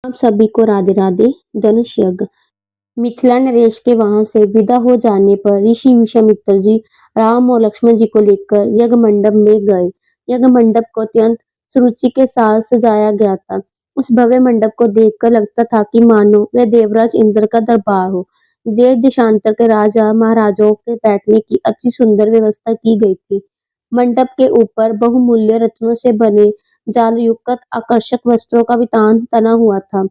आप सभी को राधे राधे। धनुष यज्ञ। मिथिला नरेश के वहां से विदा हो जाने पर ऋषि विश्वामित्र जी राम और लक्ष्मण जी को लेकर यज्ञ मंडप में गए। यज्ञ मंडप को अत्यंत सुरुचि के साथ सजाया गया था। उस भव्य मंडप को देखकर लगता था कि मानो वह देवराज इंद्र का दरबार हो। देश देशांतर के राजा महाराजाओं के बैठने की अति सुंदर व्यवस्था की गई थी। मंडप के ऊपर बहुमूल्य रत्नों से बने जालयुक्त आकर्षक वस्त्रों का वितान तना हुआ था।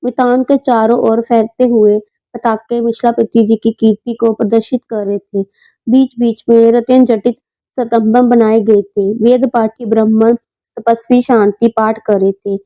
वितान के चारों ओर फैलते हुए पताके मिथिलापति जी की कीर्ति को प्रदर्शित कर रहे थे। बीच बीच में रत्न जटित स्तंभ बनाए गए थे। वेद पाठी ब्राह्मण तपस्वी शांति पाठ कर रहे थे।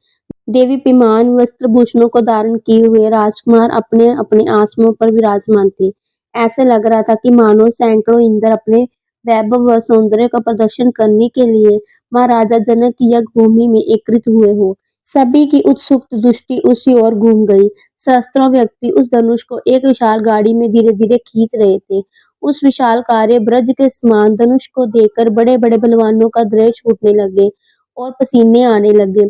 देवी विमान वस्त्रभूषणों को धारण किए हुए राजकुमार अपने अपने आसनों पर विराजमान थे। ऐसे लग रहा था कि मानो सैकड़ों इंद्र अपने वैभव व सौंदर्य का प्रदर्शन करने के लिए महाराजा जनक की यज्ञ भूमि में एकत्रित हुए हो। सभी की उत्सुक दृष्टि उसी ओर घूम गई। सहस्त्रों व्यक्ति उस धनुष को एक विशाल गाड़ी में धीरे धीरे खींच रहे थे। उस विशाल कार्य ब्रज के समान धनुष को देखकर बड़े बड़े बलवानों का हृदय छूटने लगे और पसीने आने लगे।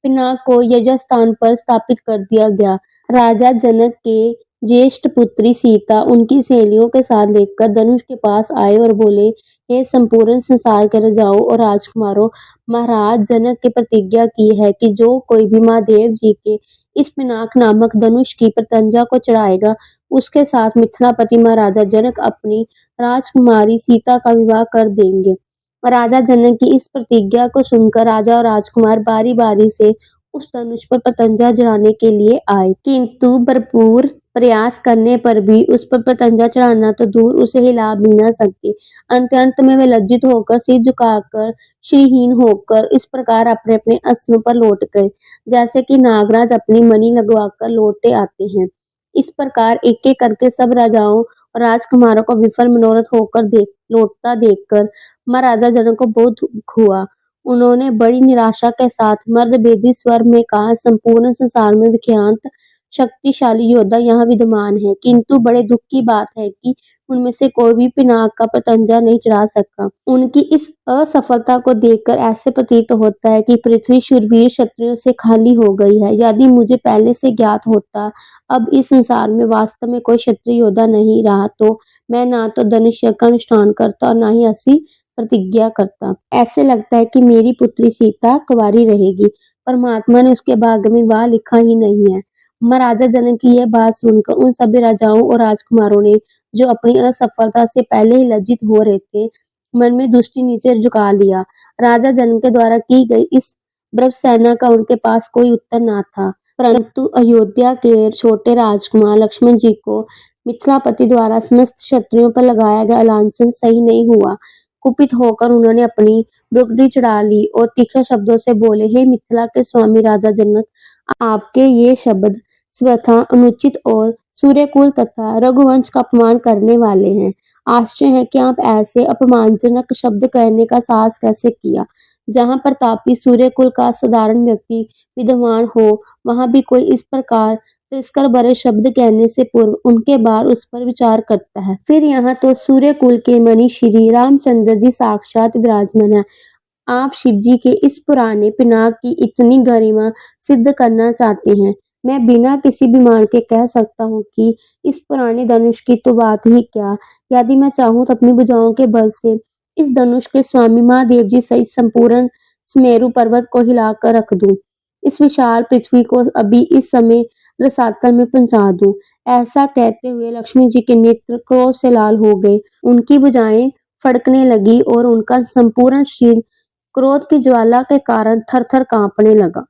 पिनाक को यजस्थान पर स्थापित कर दिया गया। राजा जनक के ज्येष्ठ पुत्री सीता उनकी सहेलियों के साथ लेकर धनुष के पास आए और बोले, हे संपूर्ण संसार के राजाओं और राजकुमारों, महाराज जनक की प्रतिज्ञा की है कि जो कोई भी महादेव जी के इस पिनाक नामक धनुष की प्रत्यंजा को चढ़ाएगा, उसके साथ मिथिलापति महाराजा जनक अपनी राजकुमारी सीता का विवाह कर देंगे। राजा जनक की इस प्रतिज्ञा को सुनकर राजा और राजकुमार बारी बारी से उस धनुष पर पतंजा चढ़ाने के लिए आए, किंतु भरपूर प्रयास करने पर भी उस पर पतंजा चढ़ाना तो दूर, उसे हिला भी न सके। अंत में वे लज्जित होकर सिर झुकाकर श्रीहीन होकर इस प्रकार अपने अपने आसनों पर लौट गए, जैसे कि नागराज अपनी मणि लगवाकर लौटे आते हैं। इस प्रकार एक एक करके सब राजाओं और राजकुमारों को विफल मनोरथ होकर लौटता देखकर महाराजा जनक को बहुत दुख हुआ। उन्होंने बड़ी निराशा के साथ मर्दभेदी स्वर में कहा, संपूर्ण संसार में विख्यात शक्तिशाली योद्धा यहाँ विद्यमान है, किंतु बड़े दुख की बात है कि उनमें से कोई भी पिनाक का प्रत्यंजा नहीं चढ़ा सका। उनकी इस असफलता को देखकर ऐसे प्रतीत होता है कि पृथ्वी शूरवीर क्षत्रियों से खाली हो गई है। यदि मुझे पहले से ज्ञात होता अब इस संसार में वास्तव में कोई क्षत्रिय योद्धा नहीं रहा, तो मैं ना तो धनुष यज्ञ का अनुष्ठान करता और ना ही ऐसी प्रतिज्ञा करता। ऐसे लगता है कि मेरी पुत्री सीता कुंवारी रहेगी। परमात्मा ने उसके भाग्य में वाह लिखा ही नहीं है। महाराजा जनक की यह बात सुनकर उन सभी राजाओं और राजकुमारों ने, जो अपनी असफलता से पहले ही लज्जित हो रहे थे, मन में दृष्टि नीचे झुका लिया। राजा जनक के द्वारा की गई इस ब्रव सेना का उनके पास कोई उत्तर न था, परंतु अयोध्या के छोटे राजकुमार लक्ष्मण जी को मिथिलापति द्वारा समस्त क्षत्रियों पर लगाया गया लांछन सही नहीं हुआ। कुपित होकर उन्होंने अपनी ब्रुगड़ी चढ़ा ली और तीखे शब्दों से बोले, हे मिथिला के स्वामी राजा जनक, आपके ये शब्द स्वतः अनुचित और सूर्यकुल तथा रघुवंश का अपमान करने वाले हैं। आश्चर्य है कि आप ऐसे अपमानजनक शब्द कहने का साहस कैसे किया। जहाँ प्रतापी सूर्यकुल का साधारण व्यक्ति विद्वान हो, वहां भी कोई इस प्रकार तिरस्कार भरे शब्द कहने से पूर्व उनके बाद उस पर विचार करता है। फिर यहाँ तो सूर्यकुल के मणि श्री रामचंद्र जी साक्षात विराजमान है। आप शिव जी के इस पुराने पिनाक की इतनी गरिमा सिद्ध करना चाहते हैं। मैं बिना किसी विमान के कह सकता हूँ कि इस पुराने धनुष की तो बात ही क्या, यदि मैं चाहूँ तो अपनी भुजाओं के बल से इस धनुष के स्वामी महादेव जी सहित संपूर्ण सुमेरु पर्वत को हिलाकर रख दूं। इस विशाल पृथ्वी को अभी इस समय रसातल में पहुंचा दूं। ऐसा कहते हुए लक्ष्मी जी के नेत्र क्रोध से लाल हो गए। उनकी भुजाएं फड़कने लगी और उनका संपूर्ण शरीर क्रोध की ज्वाला के कारण थर थर कांपने लगा।